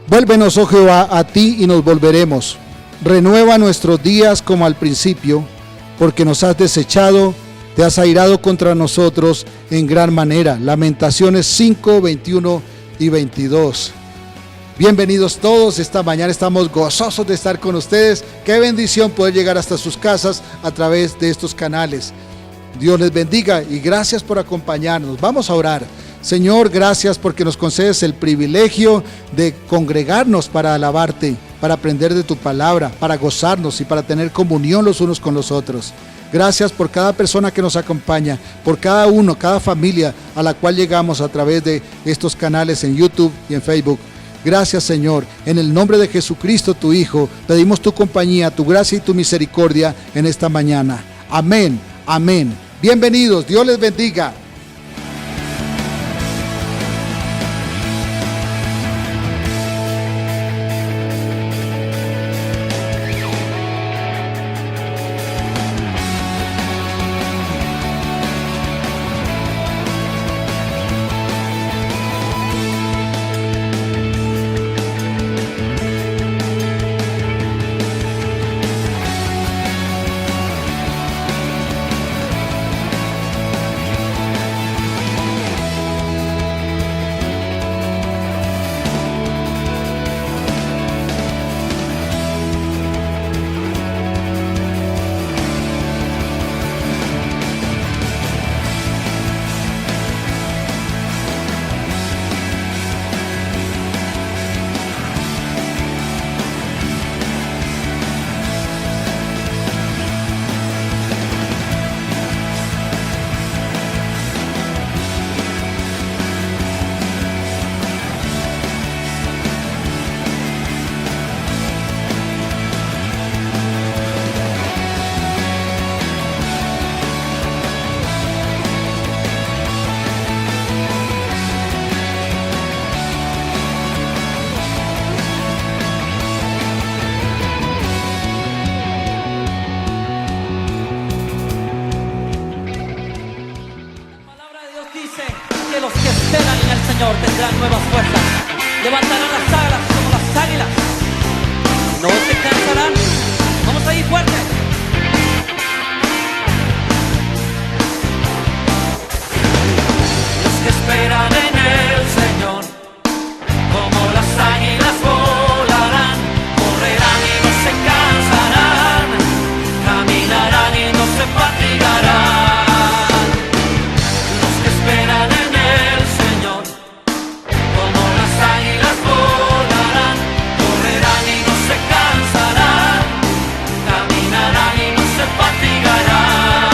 Vuélvenos, oh Jehová, a ti y nos volveremos. Renueva nuestros días como al principio, porque nos has desechado, te has airado contra nosotros en gran manera. Lamentaciones 5, 21 y 22. Bienvenidos todos, esta mañana estamos gozosos de estar con ustedes. Qué bendición poder llegar hasta sus casas a través de estos canales. Dios les bendiga y gracias por acompañarnos. Vamos a orar. Señor, gracias porque nos concedes el privilegio de congregarnos para alabarte, para aprender de tu palabra, para gozarnos y para tener comunión los unos con los otros. Gracias por cada persona que nos acompaña, por cada uno, cada familia a la cual llegamos a través de estos canales en YouTube y en Facebook. Gracias, Señor. En el nombre de Jesucristo, tu Hijo, pedimos tu compañía, tu gracia y tu misericordia en esta mañana. Amén, amén. Bienvenidos, Dios les bendiga. Tendrán nuevas fuerzas, levantarán las alas como las águilas, no se cansarán. Vamos a ir fuerte. Los que esperan en el Señor, como las águilas volarán, correrán y no se cansarán, caminarán y no se fatigarán. Los que esperan en el Señor, como las águilas volarán, correrán y no se cansarán, caminarán y no se fatigarán.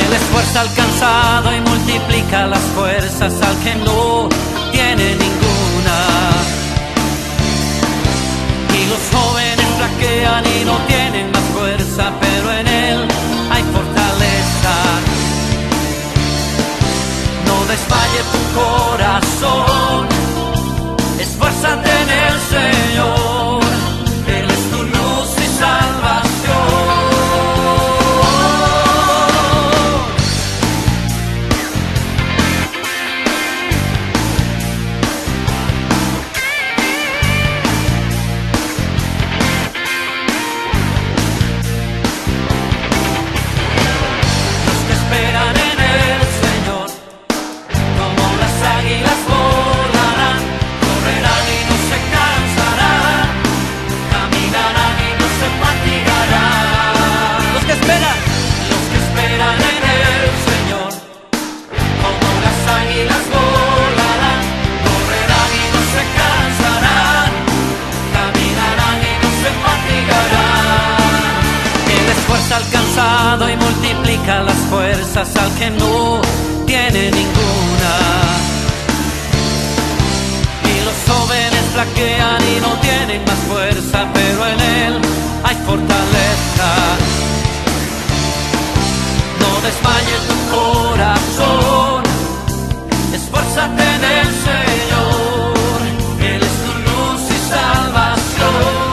Él esfuerza al cansado y multiplica las fuerzas al que no tiene ninguna. Y los jóvenes flaquean y no tienen más fuerza, pero en Él hay fortaleza. No desmaye tu corazón, esfuérzate en el Señor, Él es tu luz y salvación. Los que esperan en el Señor, como las águilas volarán, correrán y no se cansarán, caminarán y no se fatigarán. Los que esperan en el Señor, como las águilas volarán, correrán y no se cansarán, caminarán y no se fatigarán. Él esfuerza al cansado y multiplica las fuerzas al que no tiene ninguna. Y los jóvenes flaquean y no tienen más fuerza, pero en Él hay fortaleza. No desmaye tu corazón, esfuérzate en el Señor, Él es tu luz y salvación.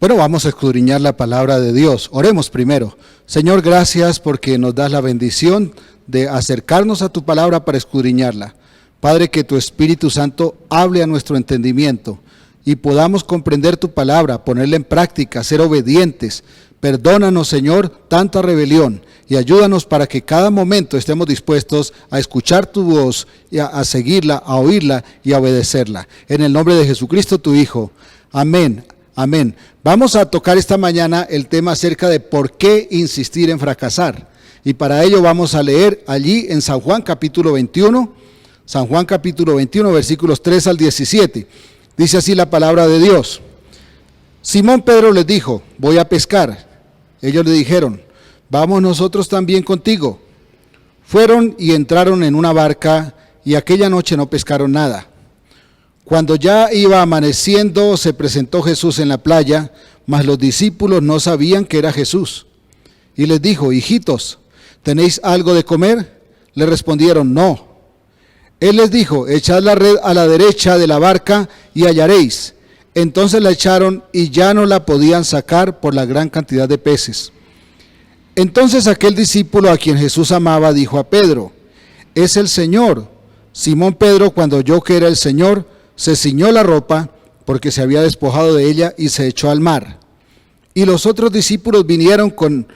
Bueno, vamos a escudriñar la palabra de Dios. Oremos primero. Señor, gracias porque nos das la bendición de acercarnos a tu palabra para escudriñarla. Padre, que tu Espíritu Santo hable a nuestro entendimiento y podamos comprender tu palabra, ponerla en práctica, ser obedientes. Perdónanos, Señor, tanta rebelión y ayúdanos para que cada momento estemos dispuestos a escuchar tu voz y a seguirla, a oírla y a obedecerla. En el nombre de Jesucristo, tu Hijo. Amén. Amén. Vamos a tocar esta mañana el tema acerca de por qué insistir en fracasar. Y para ello vamos a leer allí en San Juan capítulo 21, San Juan capítulo 21, versículos 3 al 17. Dice así la palabra de Dios. Simón Pedro les dijo, voy a pescar. Ellos le dijeron, vamos nosotros también contigo. Fueron y entraron en una barca y aquella noche no pescaron nada. Cuando ya iba amaneciendo, se presentó Jesús en la playa, mas los discípulos no sabían que era Jesús. Y les dijo, hijitos, ¿tenéis algo de comer? Le respondieron, no. Él les dijo, echad la red a la derecha de la barca y hallaréis. Entonces la echaron y ya no la podían sacar por la gran cantidad de peces. Entonces aquel discípulo a quien Jesús amaba dijo a Pedro, es el Señor. Simón Pedro, cuando oyó que era el Señor, se ciñó la ropa porque se había despojado de ella y se echó al mar. Y los otros discípulos vinieron con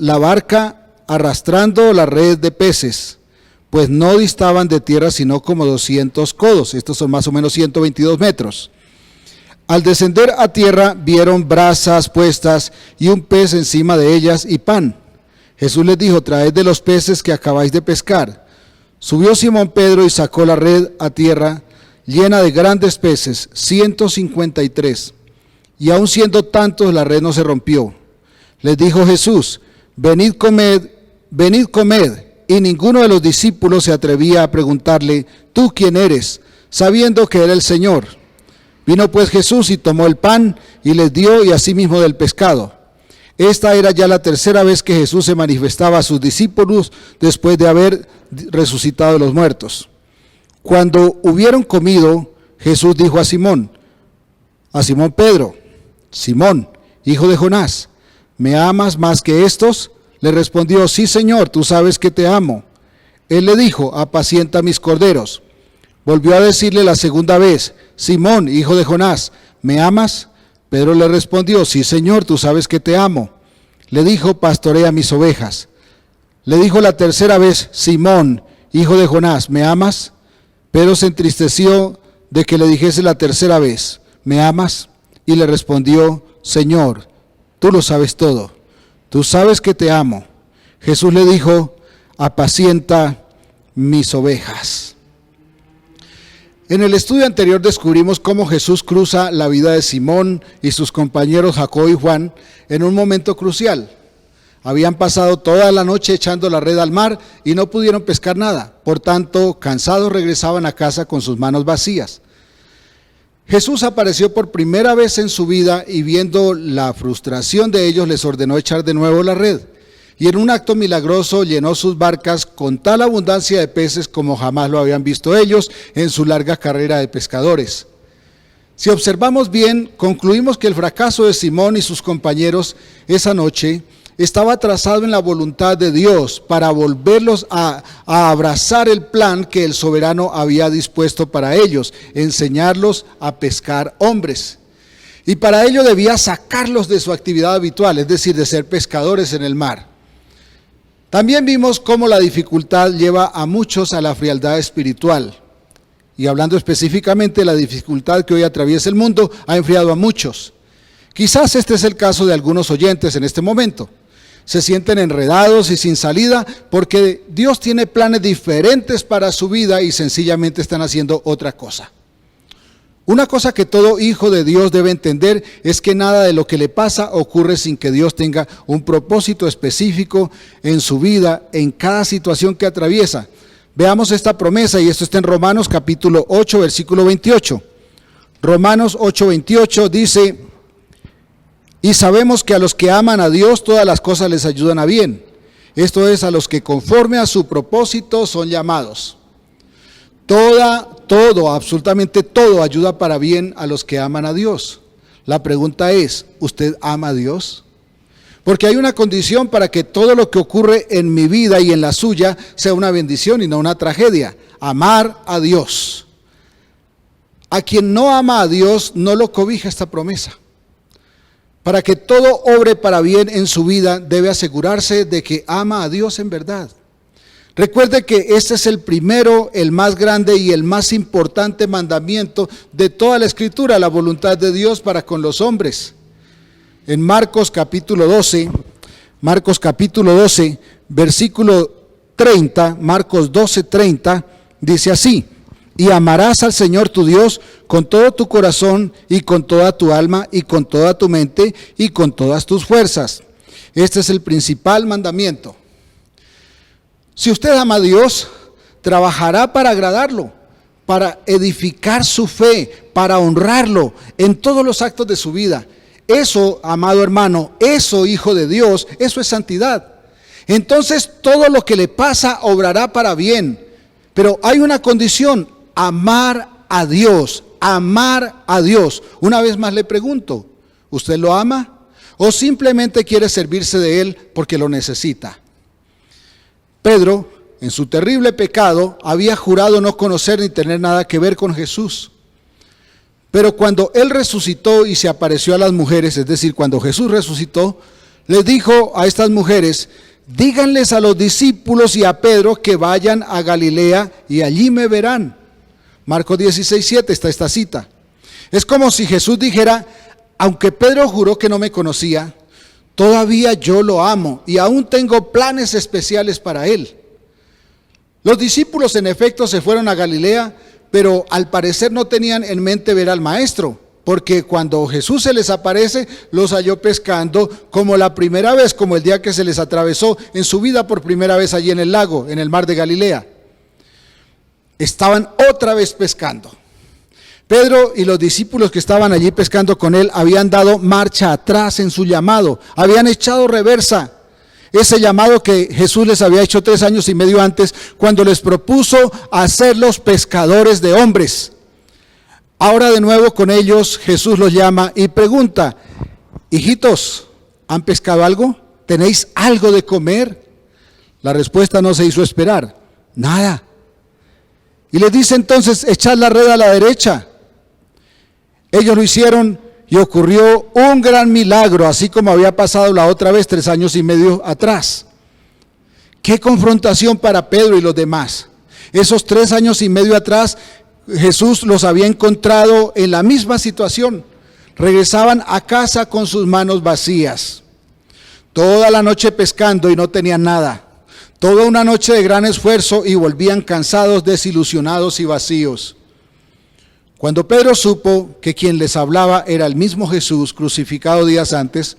la barca arrastrando la red de peces, pues no distaban de tierra sino como 200 codos, estos son más o menos 122 metros. Al descender a tierra vieron brasas puestas y un pez encima de ellas y pan. Jesús les dijo, traed de los peces que acabáis de pescar. Subió Simón Pedro y sacó la red a tierra, llena de grandes peces, 153. Y aun siendo tantos, la red no se rompió. Les dijo Jesús, venid comed. Y ninguno de los discípulos se atrevía a preguntarle, ¿tú quién eres?, sabiendo que era el Señor. Vino pues Jesús y tomó el pan y les dio, y asimismo del pescado. Esta era ya la tercera vez que Jesús se manifestaba a sus discípulos después de haber resucitado de los muertos. Cuando hubieron comido, Jesús dijo a Simón Pedro, Simón, hijo de Jonás, ¿me amas más que estos? Le respondió, sí, Señor, tú sabes que te amo. Él le dijo, apacienta mis corderos. Volvió a decirle la segunda vez, Simón, hijo de Jonás, ¿me amas? Pedro le respondió, sí, Señor, tú sabes que te amo. Le dijo, pastorea mis ovejas. Le dijo la tercera vez, Simón, hijo de Jonás, ¿me amas? Pedro se entristeció de que le dijese la tercera vez, ¿me amas? Y le respondió, Señor, tú lo sabes todo, tú sabes que te amo. Jesús le dijo, apacienta mis ovejas. En el estudio anterior descubrimos cómo Jesús cruza la vida de Simón y sus compañeros Jacobo y Juan en un momento crucial. Habían pasado toda la noche echando la red al mar y no pudieron pescar nada. Por tanto, cansados regresaban a casa con sus manos vacías. Jesús apareció por primera vez en su vida y viendo la frustración de ellos les ordenó echar de nuevo la red. Y en un acto milagroso llenó sus barcas con tal abundancia de peces como jamás lo habían visto ellos en su larga carrera de pescadores. Si observamos bien, concluimos que el fracaso de Simón y sus compañeros esa noche estaba trazado en la voluntad de Dios para volverlos a abrazar el plan que el soberano había dispuesto para ellos, enseñarlos a pescar hombres. Y para ello debía sacarlos de su actividad habitual, es decir, de ser pescadores en el mar. También vimos cómo la dificultad lleva a muchos a la frialdad espiritual. Y hablando específicamente de la dificultad que hoy atraviesa el mundo, ha enfriado a muchos. Quizás este es el caso de algunos oyentes en este momento. Se sienten enredados y sin salida porque Dios tiene planes diferentes para su vida y sencillamente están haciendo otra cosa. Una cosa que todo hijo de Dios debe entender es que nada de lo que le pasa ocurre sin que Dios tenga un propósito específico en su vida, en cada situación que atraviesa. Veamos esta promesa, y esto está en Romanos capítulo 8, versículo 28. Romanos 8, 28 dice, y sabemos que a los que aman a Dios todas las cosas les ayudan a bien. Esto es, a los que conforme a su propósito son llamados. Todo, absolutamente todo ayuda para bien a los que aman a Dios. La pregunta es, ¿usted ama a Dios? Porque hay una condición para que todo lo que ocurre en mi vida y en la suya sea una bendición y no una tragedia. Amar a Dios. A quien no ama a Dios no lo cobija esta promesa. Para que todo obre para bien en su vida, debe asegurarse de que ama a Dios en verdad. Recuerde que este es el primero, el más grande y el más importante mandamiento de toda la Escritura, la voluntad de Dios para con los hombres. En Marcos capítulo 12, versículo 30, Marcos 12, 30, dice así: y amarás al Señor tu Dios con todo tu corazón y con toda tu alma y con toda tu mente y con todas tus fuerzas. Este es el principal mandamiento. Si usted ama a Dios, trabajará para agradarlo, para edificar su fe, para honrarlo en todos los actos de su vida. Eso, amado hermano, eso, hijo de Dios, eso es santidad. Entonces todo lo que le pasa obrará para bien. Pero hay una condición: amar a Dios, amar a Dios. Una vez más le pregunto, ¿usted lo ama o simplemente quiere servirse de Él porque lo necesita? Pedro, en su terrible pecado, había jurado no conocer ni tener nada que ver con Jesús. Pero cuando Él resucitó y se apareció a las mujeres, es decir, cuando Jesús resucitó, les dijo a estas mujeres: díganles a los discípulos y a Pedro que vayan a Galilea y allí me verán. Marcos 16:7 está esta cita. Es como si Jesús dijera: aunque Pedro juró que no me conocía, todavía yo lo amo y aún tengo planes especiales para él. Los discípulos en efecto se fueron a Galilea, pero al parecer no tenían en mente ver al maestro, porque cuando Jesús se les aparece, los halló pescando como la primera vez, como el día que se les atravesó en su vida por primera vez allí en el lago, en el mar de Galilea. Estaban otra vez pescando. Pedro y los discípulos que estaban allí pescando con él habían dado marcha atrás en su llamado, habían echado reversa. Ese llamado que Jesús les había hecho 3 años y medio antes, cuando les propuso hacerlos pescadores de hombres. Ahora de nuevo con ellos Jesús los llama y pregunta: hijitos, ¿han pescado algo? ¿Tenéis algo de comer? La respuesta no se hizo esperar: nada. Y les dice entonces: echad la red a la derecha. Ellos lo hicieron y ocurrió un gran milagro, así como había pasado la otra vez 3 años y medio atrás. ¡Qué confrontación para Pedro y los demás! Esos 3 años y medio atrás, Jesús los había encontrado en la misma situación. Regresaban a casa con sus manos vacías. Toda la noche pescando y no tenían nada. Toda una noche de gran esfuerzo y volvían cansados, desilusionados y vacíos. Cuando Pedro supo que quien les hablaba era el mismo Jesús crucificado días antes,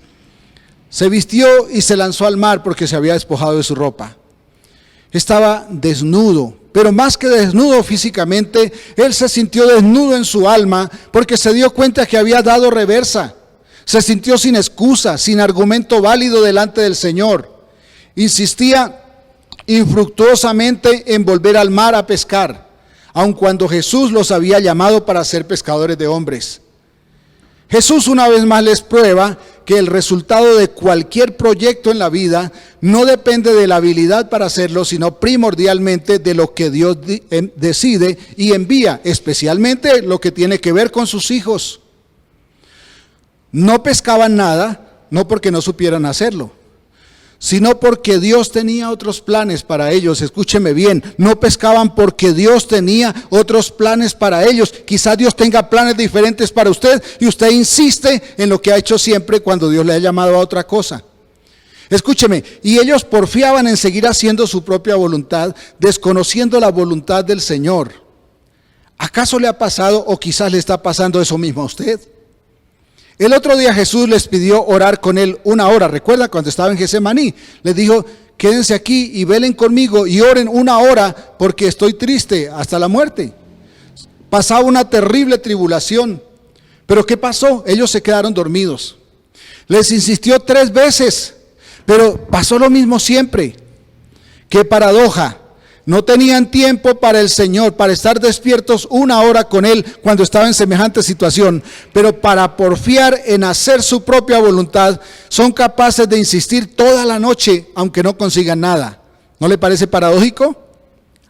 se vistió y se lanzó al mar porque se había despojado de su ropa. Estaba desnudo, pero más que desnudo físicamente, él se sintió desnudo en su alma porque se dio cuenta que había dado reversa. Se sintió sin excusa, sin argumento válido delante del Señor. Insistía infructuosamente en volver al mar a pescar, aun cuando Jesús los había llamado para ser pescadores de hombres. Jesús una vez más les prueba que el resultado de cualquier proyecto en la vida no depende de la habilidad para hacerlo, sino primordialmente de lo que Dios decide y envía, especialmente lo que tiene que ver con sus hijos. No pescaban nada, no porque no supieran hacerlo, sino porque Dios tenía otros planes para ellos. Escúcheme bien, no pescaban porque Dios tenía otros planes para ellos. Quizás Dios tenga planes diferentes para usted y usted insiste en lo que ha hecho siempre cuando Dios le ha llamado a otra cosa. Escúcheme, y ellos porfiaban en seguir haciendo su propia voluntad, desconociendo la voluntad del Señor. ¿Acaso le ha pasado o quizás le está pasando eso mismo a usted? El otro día Jesús les pidió orar con él 1 hora. ¿Recuerda cuando estaba en Getsemaní? Les dijo: quédense aquí y velen conmigo y oren 1 hora porque estoy triste hasta la muerte. Pasaba una terrible tribulación. ¿Pero qué pasó? Ellos se quedaron dormidos. Les insistió 3 veces, pero pasó lo mismo siempre. ¡Qué paradoja! No tenían tiempo para el Señor, para estar despiertos una hora con Él cuando estaba en semejante situación, pero para porfiar en hacer su propia voluntad, son capaces de insistir toda la noche, aunque no consigan nada. ¿No le parece paradójico?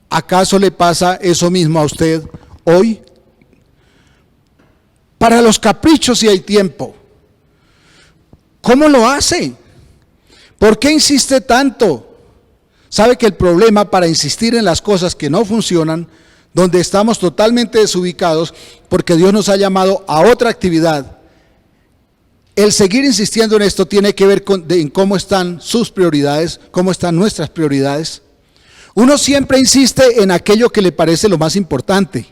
¿Acaso le pasa eso mismo a usted hoy? Para los caprichos sí hay tiempo. ¿Cómo lo hace? ¿Por qué insiste tanto? Sabe que el problema para insistir en las cosas que no funcionan, donde estamos totalmente desubicados, porque Dios nos ha llamado a otra actividad, el seguir insistiendo en esto tiene que ver en cómo están sus prioridades, cómo están nuestras prioridades. Uno siempre insiste en aquello que le parece lo más importante,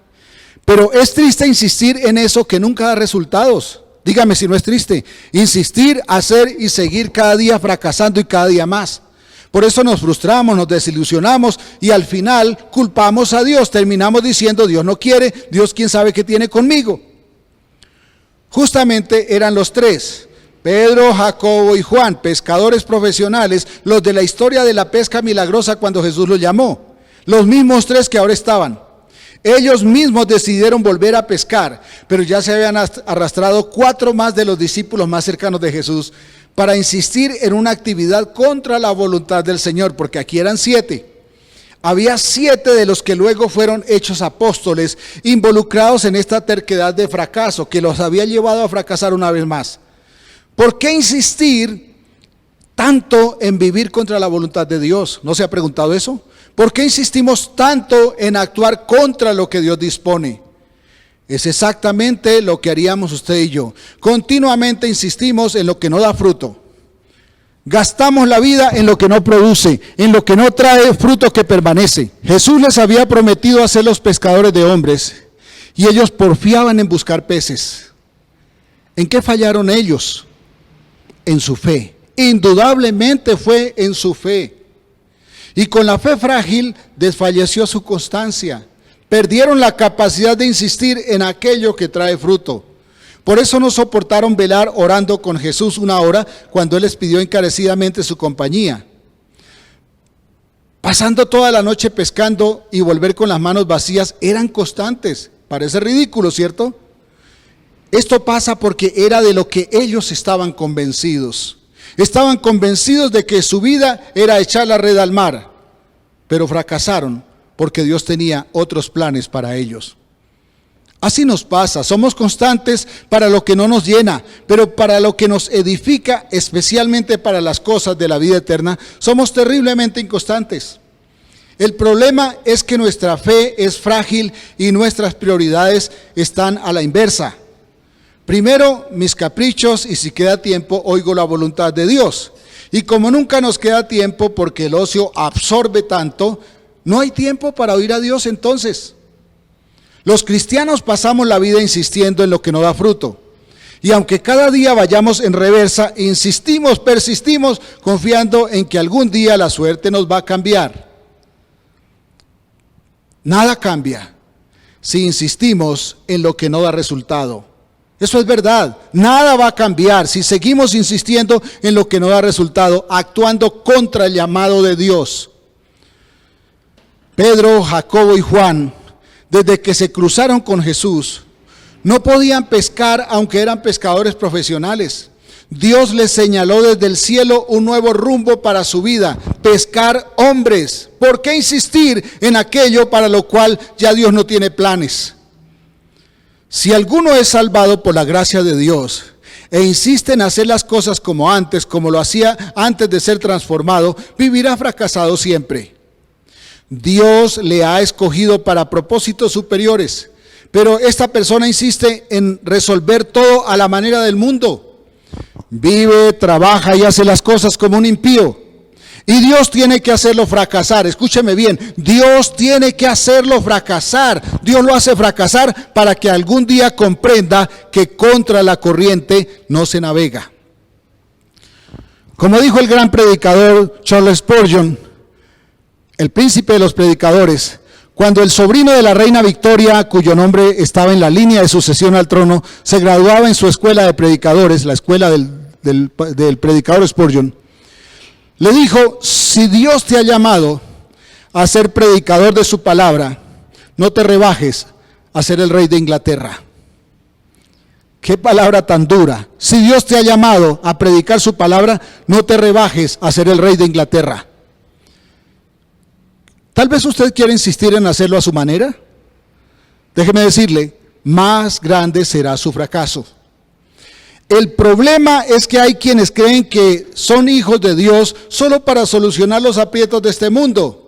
pero es triste insistir en eso que nunca da resultados. Dígame si no es triste, insistir, hacer y seguir cada día fracasando y cada día más. Por eso nos frustramos, nos desilusionamos y al final culpamos a Dios. Terminamos diciendo, Dios no quiere, Dios quién sabe qué tiene conmigo. Justamente eran los tres, Pedro, Jacobo y Juan, pescadores profesionales, los de la historia de la pesca milagrosa cuando Jesús los llamó. Los mismos tres que ahora estaban. Ellos mismos decidieron volver a pescar, pero ya se habían arrastrado 4 más de los discípulos más cercanos de Jesús para insistir en una actividad contra la voluntad del Señor, porque aquí eran 7. Había 7 de los que luego fueron hechos apóstoles, involucrados en esta terquedad de fracaso, que los había llevado a fracasar una vez más. ¿Por qué insistir tanto en vivir contra la voluntad de Dios? ¿No se ha preguntado eso? ¿Por qué insistimos tanto en actuar contra lo que Dios dispone? Es exactamente lo que haríamos usted y yo. Continuamente insistimos en lo que no da fruto. Gastamos la vida en lo que no produce, en lo que no trae fruto que permanece. Jesús les había prometido hacerlos pescadores de hombres y ellos porfiaban en buscar peces. ¿En qué fallaron ellos? En su fe. Indudablemente fue en su fe. Y con la fe frágil desfalleció su constancia. Perdieron la capacidad de insistir en aquello que trae fruto. Por eso no soportaron velar orando con Jesús 1 hora cuando Él les pidió encarecidamente su compañía. Pasando toda la noche pescando y volver con las manos vacías, eran constantes. Parece ridículo, ¿cierto? Esto pasa porque era de lo que ellos estaban convencidos. Estaban convencidos de que su vida era echar la red al mar, pero fracasaron porque Dios tenía otros planes para ellos. Así nos pasa, somos constantes para lo que no nos llena, pero para lo que nos edifica, especialmente para las cosas de la vida eterna, somos terriblemente inconstantes. El problema es que nuestra fe es frágil y nuestras prioridades están a la inversa. Primero, mis caprichos, y si queda tiempo, oigo la voluntad de Dios. Y como nunca nos queda tiempo porque el ocio absorbe tanto, no hay tiempo para oír a Dios entonces. Los cristianos pasamos la vida insistiendo en lo que no da fruto. Y aunque cada día vayamos en reversa, insistimos, persistimos, confiando en que algún día la suerte nos va a cambiar. Nada cambia si insistimos en lo que no da resultado. Eso es verdad, nada va a cambiar si seguimos insistiendo en lo que no da resultado, actuando contra el llamado de Dios. Pedro, Jacobo y Juan, desde que se cruzaron con Jesús, no podían pescar aunque eran pescadores profesionales. Dios les señaló desde el cielo un nuevo rumbo para su vida, pescar hombres. ¿Por qué insistir en aquello para lo cual ya Dios no tiene planes? Si alguno es salvado por la gracia de Dios e insiste en hacer las cosas como antes, como lo hacía antes de ser transformado, vivirá fracasado siempre. Dios le ha escogido para propósitos superiores, pero esta persona insiste en resolver todo a la manera del mundo. Vive, trabaja y hace las cosas como un impío. Y Dios tiene que hacerlo fracasar. Escúcheme bien, Dios tiene que hacerlo fracasar. Dios lo hace fracasar para que algún día comprenda que contra la corriente no se navega. Como dijo el gran predicador Charles Spurgeon, el príncipe de los predicadores, cuando el sobrino de la reina Victoria, cuyo nombre estaba en la línea de sucesión al trono, se graduaba en su escuela de predicadores, la escuela del predicador Spurgeon, le dijo: si Dios te ha llamado, a ser predicador de su palabra, no te rebajes a ser el rey de Inglaterra. Qué palabra tan dura. Si Dios te ha llamado a predicar su palabra, no te rebajes a ser el rey de Inglaterra. Tal vez usted quiere insistir en hacerlo a su manera. Déjeme decirle, más grande será su fracaso. El problema es que hay quienes creen que son hijos de Dios solo para solucionar los aprietos de este mundo.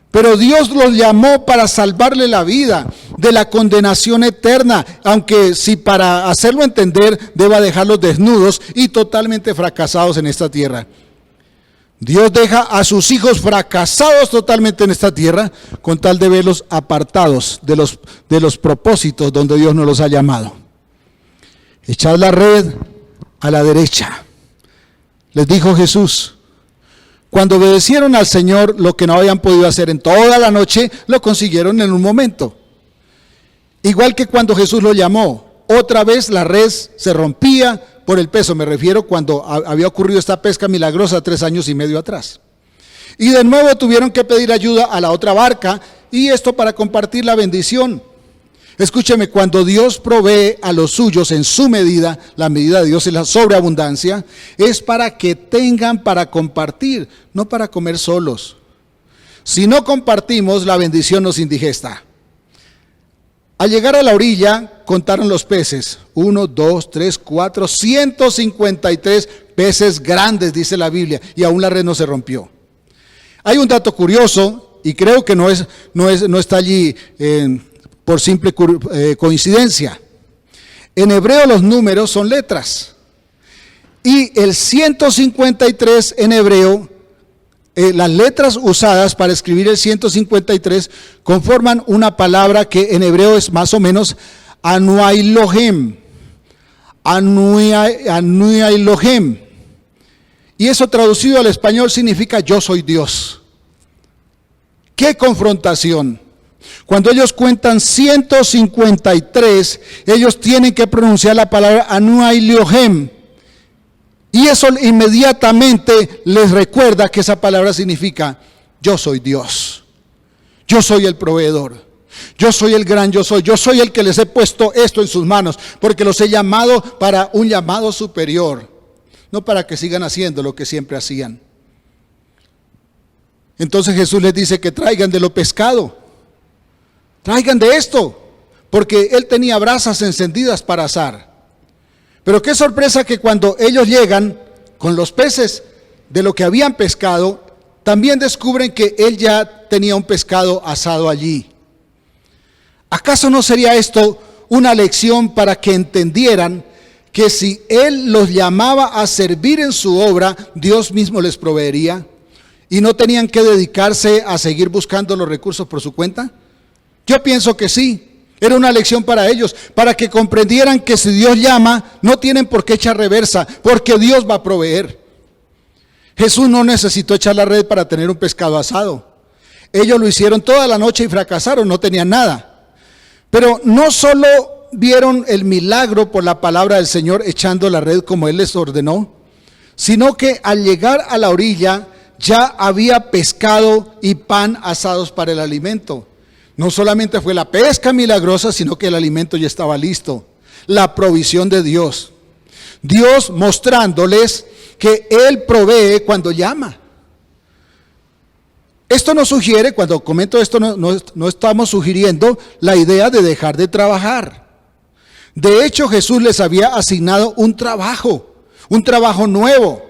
Pero Dios los llamó para salvarle la vida de la condenación eterna, aunque si para hacerlo entender deba dejarlos desnudos y totalmente fracasados en esta tierra. Dios deja a sus hijos fracasados totalmente en esta tierra con tal de verlos apartados de los propósitos donde Dios nos los ha llamado. Echad la red a la derecha, les dijo Jesús. Cuando obedecieron al Señor, lo que no habían podido hacer en toda la noche, lo consiguieron en un momento. Igual que cuando Jesús lo llamó, otra vez la red se rompía por el peso. Me refiero cuando había ocurrido esta pesca milagrosa 3 años y medio atrás. Y de nuevo tuvieron que pedir ayuda a la otra barca, y esto para compartir la bendición. Escúcheme, cuando Dios provee a los suyos en su medida, la medida de Dios es la sobreabundancia, es para que tengan para compartir, no para comer solos. Si no compartimos, la bendición nos indigesta. Al llegar a la orilla, contaron los peces. 1, 2, 3, 4, 153 peces grandes, dice la Biblia, y aún la red no se rompió. Hay un dato curioso, y creo que no está allí por simple coincidencia. En hebreo los números son letras, y el 153 en hebreo, las letras usadas para escribir el 153 conforman una palabra que en hebreo es más o menos Anuailohem, Anuailohem, y eso traducido al español significa yo soy Dios. ¡Qué confrontación! Cuando ellos cuentan 153, ellos tienen que pronunciar la palabra Anuailohem, y eso inmediatamente les recuerda que esa palabra significa yo soy Dios, yo soy el proveedor, yo soy el gran yo soy el que les he puesto esto en sus manos, porque los he llamado para un llamado superior, no para que sigan haciendo lo que siempre hacían. Entonces Jesús les dice que traigan de lo pescado, traigan de esto, porque él tenía brasas encendidas para asar. Pero qué sorpresa que cuando ellos llegan con los peces de lo que habían pescado, también descubren que él ya tenía un pescado asado allí. ¿Acaso no sería esto una lección para que entendieran que si él los llamaba a servir en su obra, Dios mismo les proveería y no tenían que dedicarse a seguir buscando los recursos por su cuenta? Yo pienso que sí. Era una lección para ellos, para que comprendieran que si Dios llama, no tienen por qué echar reversa, porque Dios va a proveer. Jesús no necesitó echar la red para tener un pescado asado. Ellos lo hicieron toda la noche y fracasaron, no tenían nada. Pero no solo vieron el milagro por la palabra del Señor echando la red como Él les ordenó, sino que al llegar a la orilla ya había pescado y pan asados para el alimento. No solamente fue la pesca milagrosa, sino que el alimento ya estaba listo. La provisión de Dios. Dios mostrándoles que Él provee cuando llama. Esto nos sugiere, cuando comento esto, no estamos sugiriendo la idea de dejar de trabajar. De hecho, Jesús les había asignado un trabajo nuevo.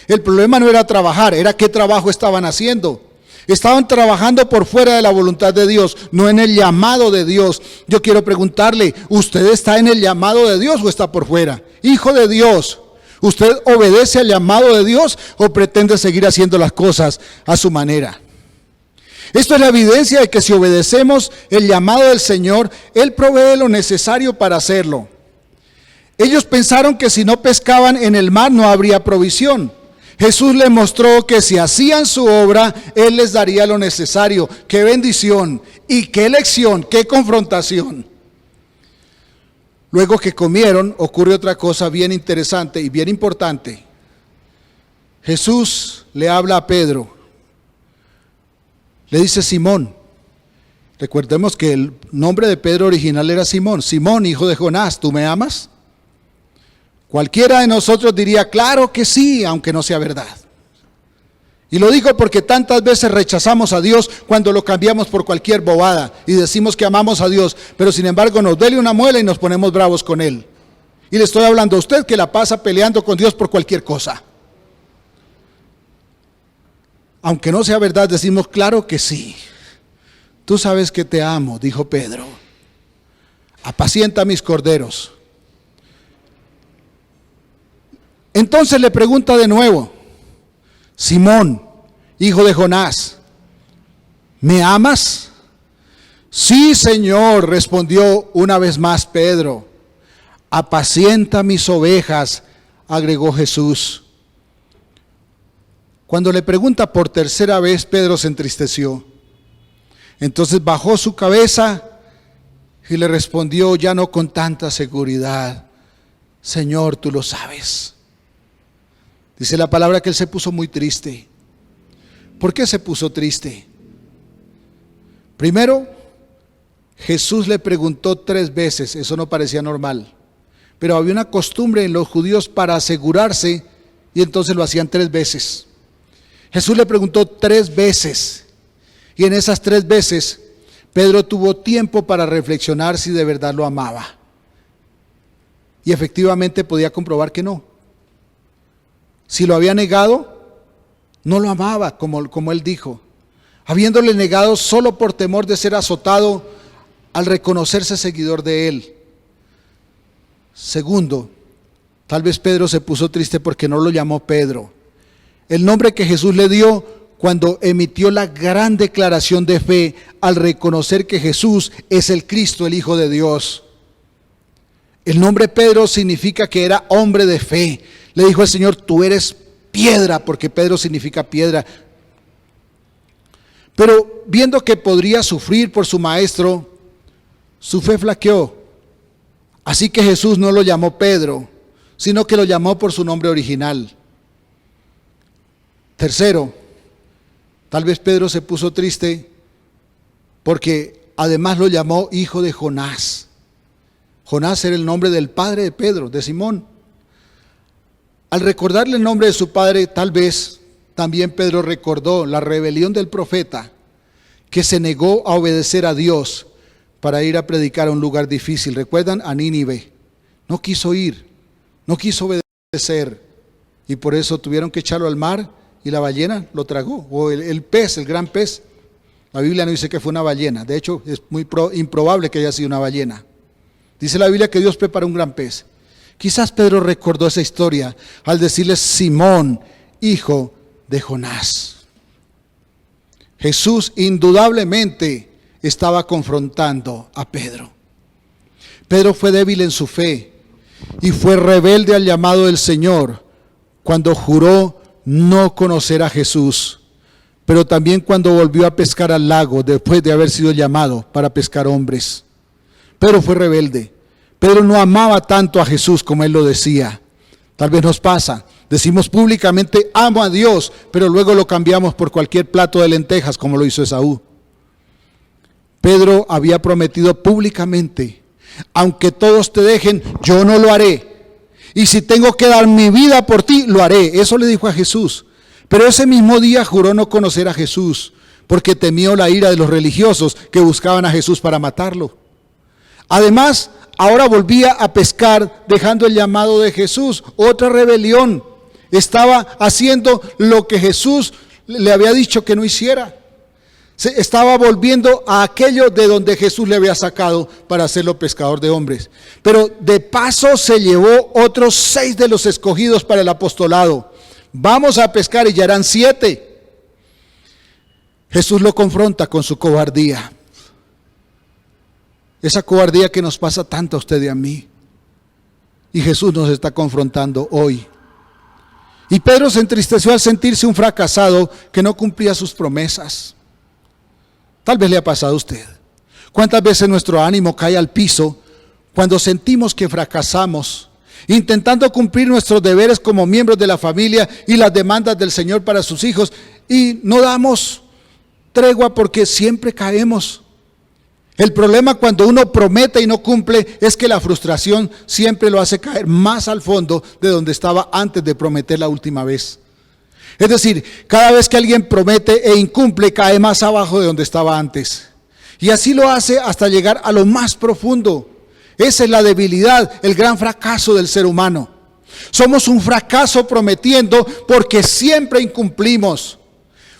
El problema no era trabajar, era qué trabajo estaban haciendo. Estaban trabajando por fuera de la voluntad de Dios, no en el llamado de Dios. Yo quiero preguntarle, ¿usted está en el llamado de Dios o está por fuera? Hijo de Dios, ¿usted obedece al llamado de Dios o pretende seguir haciendo las cosas a su manera? Esto es la evidencia de que si obedecemos el llamado del Señor, Él provee lo necesario para hacerlo. Ellos pensaron que si no pescaban en el mar no habría provisión. Jesús les mostró que si hacían su obra, Él les daría lo necesario. ¡Qué bendición! Y qué lección, qué confrontación. Luego que comieron, ocurre otra cosa bien interesante y bien importante. Jesús le habla a Pedro. Le dice Simón. Recordemos que el nombre de Pedro original era Simón. Simón, hijo de Jonás, ¿tú me amas? Cualquiera de nosotros diría, claro que sí, aunque no sea verdad. Y lo digo porque tantas veces rechazamos a Dios cuando lo cambiamos por cualquier bobada y decimos que amamos a Dios, pero sin embargo nos duele una muela y nos ponemos bravos con Él. Y le estoy hablando a usted que la pasa peleando con Dios por cualquier cosa. Aunque no sea verdad, decimos, claro que sí. Tú sabes que te amo, dijo Pedro. Apacienta mis corderos. Entonces le pregunta de nuevo, Simón, hijo de Jonás, ¿me amas? Sí, Señor, respondió una vez más Pedro. Apacienta mis ovejas, agregó Jesús. Cuando le pregunta por tercera vez, Pedro se entristeció. Entonces bajó su cabeza y le respondió ya no con tanta seguridad, Señor, tú lo sabes. Dice la palabra que él se puso muy triste. ¿Por qué se puso triste? Primero, Jesús le preguntó 3 veces, eso no parecía normal, pero había una costumbre en los judíos para asegurarse y entonces lo hacían 3 veces. Jesús le preguntó 3 veces y en esas 3 veces Pedro tuvo tiempo para reflexionar si de verdad lo amaba. Y efectivamente podía comprobar que no. Si lo había negado, no lo amaba como él dijo, habiéndole negado solo por temor de ser azotado al reconocerse seguidor de él. Segundo, tal vez Pedro se puso triste porque no lo llamó Pedro, el nombre que Jesús le dio cuando emitió la gran declaración de fe al reconocer que Jesús es el Cristo, el Hijo de Dios. El nombre Pedro significa que era hombre de fe. Le dijo al Señor, tú eres piedra, porque Pedro significa piedra. Pero viendo que podría sufrir por su maestro, su fe flaqueó. Así que Jesús no lo llamó Pedro, sino que lo llamó por su nombre original. Tercero, tal vez Pedro se puso triste porque además lo llamó hijo de Jonás. Jonás era el nombre del padre de Pedro, de Simón. Al recordarle el nombre de su padre, tal vez también Pedro recordó la rebelión del profeta que se negó a obedecer a Dios para ir a predicar a un lugar difícil. ¿Recuerdan? A Nínive. No quiso ir, no quiso obedecer y por eso tuvieron que echarlo al mar y la ballena lo tragó. O el pez, el gran pez. La Biblia no dice que fue una ballena. De hecho, es muy improbable que haya sido una ballena. Dice la Biblia que Dios preparó un gran pez. Quizás Pedro recordó esa historia al decirle Simón, hijo de Jonás. Jesús indudablemente estaba confrontando a Pedro. Pedro fue débil en su fe y fue rebelde al llamado del Señor cuando juró no conocer a Jesús, pero también cuando volvió a pescar al lago después de haber sido llamado para pescar hombres. Pedro fue rebelde. Pedro no amaba tanto a Jesús como él lo decía. Tal vez nos pasa, decimos públicamente amo a Dios, pero luego lo cambiamos por cualquier plato de lentejas como lo hizo Esaú. Pedro había prometido públicamente, aunque todos te dejen, yo no lo haré. Y si tengo que dar mi vida por ti, lo haré. Eso le dijo a Jesús. Pero ese mismo día juró no conocer a Jesús, porque temió la ira de los religiosos que buscaban a Jesús para matarlo. Además, ahora volvía a pescar dejando el llamado de Jesús. Otra rebelión. Estaba haciendo lo que Jesús le había dicho que no hiciera. Se estaba volviendo a aquello de donde Jesús le había sacado para hacerlo pescador de hombres. Pero de paso se llevó otros 6 de los escogidos para el apostolado. Vamos a pescar y ya eran 7. Jesús lo confronta con su cobardía. Esa cobardía que nos pasa tanto a usted y a mí. Y Jesús nos está confrontando hoy. Y Pedro se entristeció al sentirse un fracasado que no cumplía sus promesas. Tal vez le ha pasado a usted. ¿Cuántas veces nuestro ánimo cae al piso cuando sentimos que fracasamos, intentando cumplir nuestros deberes como miembros de la familia y las demandas del Señor para sus hijos y no damos tregua porque siempre caemos. El problema cuando uno promete y no cumple es que la frustración siempre lo hace caer más al fondo de donde estaba antes de prometer la última vez. Es decir, cada vez que alguien promete e incumple, cae más abajo de donde estaba antes. Y así lo hace hasta llegar a lo más profundo. Esa es la debilidad, el gran fracaso del ser humano. Somos un fracaso prometiendo porque siempre incumplimos.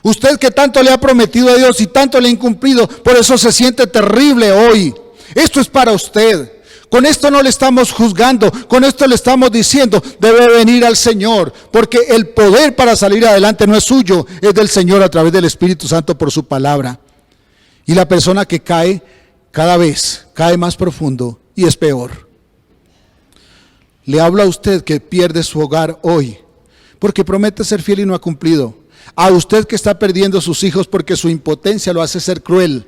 Usted que tanto le ha prometido a Dios y tanto le ha incumplido, por eso se siente terrible hoy. Esto es para usted. Con esto no le estamos juzgando, con esto le estamos diciendo, debe venir al Señor, porque el poder para salir adelante no es suyo, es del Señor a través del Espíritu Santo por su palabra. Y la persona que cae, cada vez cae más profundo y es peor. Le hablo a usted que pierde su hogar hoy, porque promete ser fiel y no ha cumplido. A usted que está perdiendo sus hijos porque su impotencia lo hace ser cruel.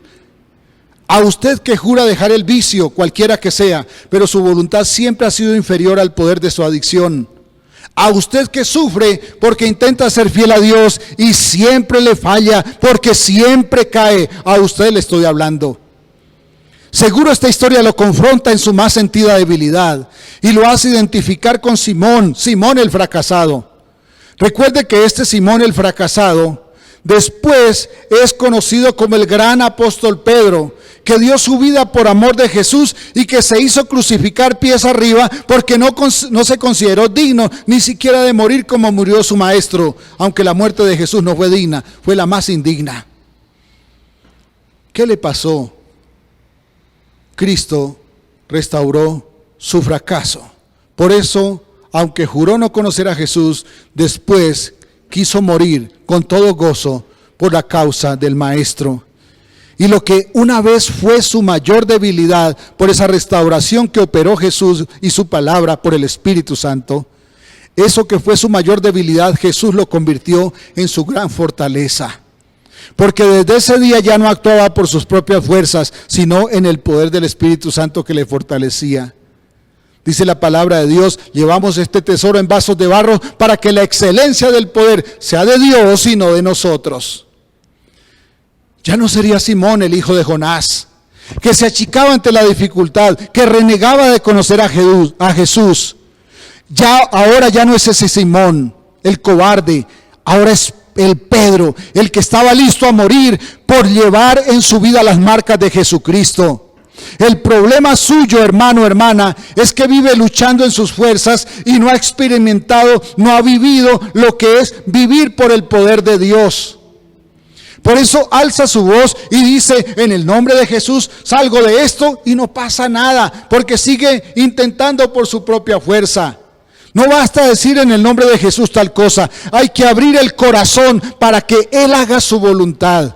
A usted que jura dejar el vicio, cualquiera que sea, pero su voluntad siempre ha sido inferior al poder de su adicción. A usted que sufre porque intenta ser fiel a Dios y siempre le falla, porque siempre cae. A usted le estoy hablando. Seguro esta historia lo confronta en su más sentida debilidad y lo hace identificar con Simón el fracasado. Recuerde que este Simón el fracasado después es conocido como el gran apóstol Pedro, que dio su vida por amor de Jesús y que se hizo crucificar pies arriba porque no se consideró digno ni siquiera de morir como murió su maestro, aunque la muerte de Jesús no fue digna, fue la más indigna. ¿Qué le pasó? Cristo restauró su fracaso. Por eso, aunque juró no conocer a Jesús, después quiso morir con todo gozo por la causa del Maestro. Y lo que una vez fue su mayor debilidad por esa restauración que operó Jesús y su palabra por el Espíritu Santo, eso que fue su mayor debilidad, Jesús lo convirtió en su gran fortaleza. Porque desde ese día ya no actuaba por sus propias fuerzas, sino en el poder del Espíritu Santo que le fortalecía. Dice la palabra de Dios, llevamos este tesoro en vasos de barro para que la excelencia del poder sea de Dios y no de nosotros. Ya no sería Simón el hijo de Jonás, que se achicaba ante la dificultad, que renegaba de conocer a Jesús. Ahora ya no es ese Simón, el cobarde, ahora es el Pedro, el que estaba listo a morir por llevar en su vida las marcas de Jesucristo. El problema suyo, hermano, hermana, es que vive luchando en sus fuerzas y no ha experimentado, no ha vivido lo que es vivir por el poder de Dios. Por eso alza su voz y dice, en el nombre de Jesús salgo de esto, y no pasa nada, porque sigue intentando por su propia fuerza. No basta decir en el nombre de Jesús tal cosa, hay que abrir el corazón para que Él haga su voluntad.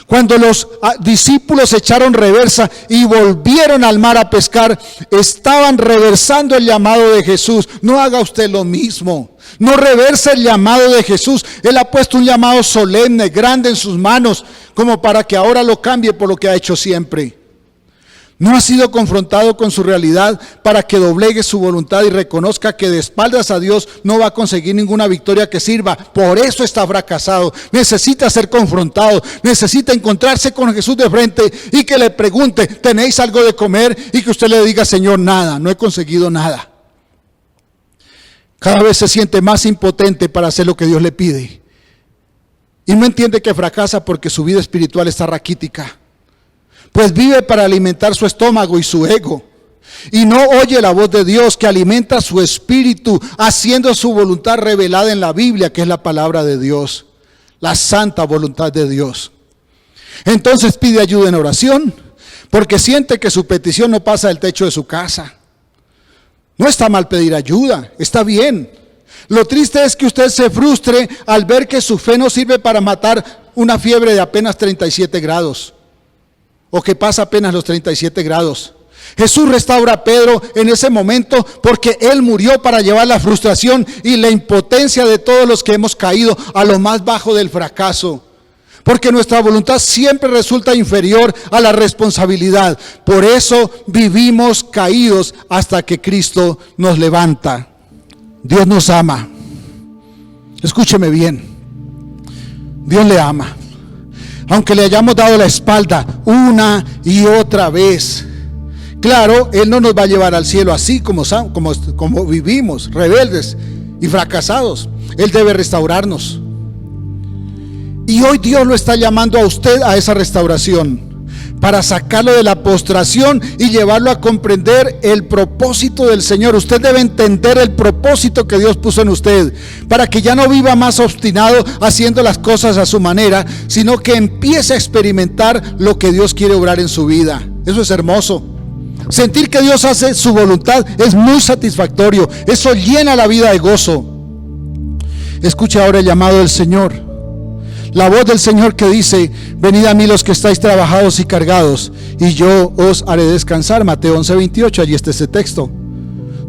Cuando los discípulos echaron reversa y volvieron al mar a pescar, estaban reversando el llamado de Jesús. No haga usted lo mismo. No reverse el llamado de Jesús. Él ha puesto un llamado solemne, grande en sus manos, como para que ahora lo cambie por lo que ha hecho siempre. No ha sido confrontado con su realidad para que doblegue su voluntad y reconozca que de espaldas a Dios no va a conseguir ninguna victoria que sirva. Por eso está fracasado. Necesita ser confrontado. Necesita encontrarse con Jesús de frente y que le pregunte, ¿tenéis algo de comer? Y que usted le diga, Señor, nada, no he conseguido nada. Cada vez se siente más impotente para hacer lo que Dios le pide. Y no entiende que fracasa porque su vida espiritual está raquítica. Pues vive para alimentar su estómago y su ego. Y no oye la voz de Dios que alimenta su espíritu, haciendo su voluntad revelada en la Biblia, que es la palabra de Dios, la santa voluntad de Dios. Entonces pide ayuda en oración, porque siente que su petición no pasa del techo de su casa. No está mal pedir ayuda, está bien. Lo triste es que usted se frustre al ver que su fe no sirve para matar una fiebre de apenas 37 grados. O que pasa apenas los 37 grados. Jesús restaura a Pedro en ese momento porque Él murió para llevar la frustración y la impotencia de todos los que hemos caído a lo más bajo del fracaso. Porque nuestra voluntad siempre resulta inferior a la responsabilidad. Por eso vivimos caídos hasta que Cristo nos levanta. Dios nos ama. Escúcheme bien. Dios le ama. aunque le hayamos dado la espalda una y otra vez. Claro, Él no nos va a llevar al cielo así como vivimos, rebeldes y fracasados. Él debe restaurarnos. Y hoy Dios lo está llamando a usted a esa restauración, para sacarlo de la postración y llevarlo a comprender el propósito del Señor. Usted debe entender el propósito que Dios puso en usted, para que ya no viva más obstinado haciendo las cosas a su manera, sino que empiece a experimentar lo que Dios quiere obrar en su vida. Eso es hermoso. Sentir que Dios hace su voluntad es muy satisfactorio. Eso llena la vida de gozo. Escucha ahora el llamado del Señor. La voz del Señor que dice: venid a mí los que estáis trabajados y cargados, y yo os haré descansar. Mateo 11:28, allí está ese texto.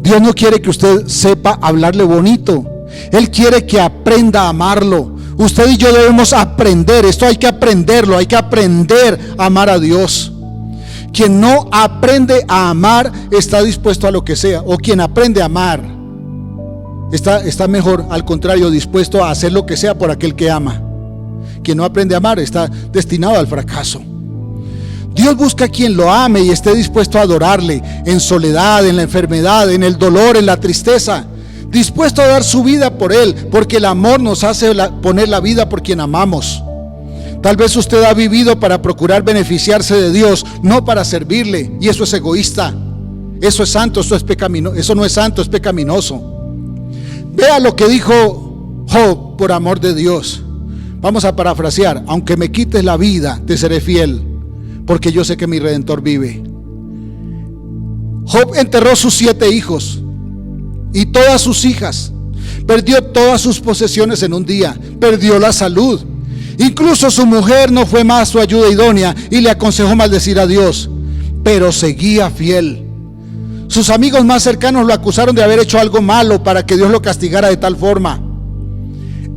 Dios no quiere que usted sepa hablarle bonito. Él quiere que aprenda a amarlo. Usted y yo debemos aprender. Esto hay que aprenderlo. Hay que aprender a amar a Dios. Quien no aprende a amar está dispuesto a lo que sea. O quien aprende a amar está mejor, al contrario, dispuesto a hacer lo que sea por aquel que ama. Quien no aprende a amar está destinado al fracaso. Dios busca a quien lo ame y esté dispuesto a adorarle en soledad, en la enfermedad, en el dolor, en la tristeza, dispuesto a dar su vida por Él, porque el amor nos hace poner la vida por quien amamos. Tal vez usted ha vivido para procurar beneficiarse de Dios, no para servirle, y eso es egoísta. Eso es santo, eso no es santo, es pecaminoso. Vea lo que dijo Job por amor de Dios. Vamos a parafrasear: aunque me quites la vida, te seré fiel, porque yo sé que mi Redentor vive. Job enterró sus 7 hijos y todas sus hijas. Perdió todas sus posesiones en un día. Perdió la salud. Incluso su mujer no fue más su ayuda idónea y le aconsejó maldecir a Dios, pero seguía fiel. Sus amigos más cercanos lo acusaron de haber hecho algo malo para que Dios lo castigara de tal forma.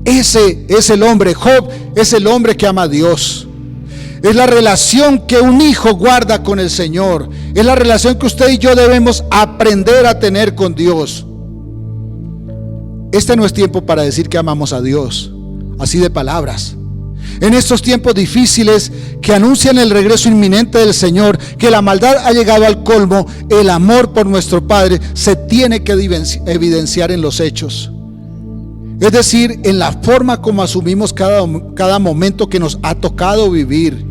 Ese es el hombre. Job es el hombre que ama a Dios. Es la relación que un hijo guarda con el Señor. Es la relación que usted y yo debemos aprender a tener con Dios. Este no es tiempo para decir que amamos a Dios, así de palabras. En estos tiempos difíciles que anuncian el regreso inminente del Señor, que la maldad ha llegado al colmo, el amor por nuestro Padre se tiene que evidenciar en los hechos. Es decir, en la forma como asumimos cada momento que nos ha tocado vivir.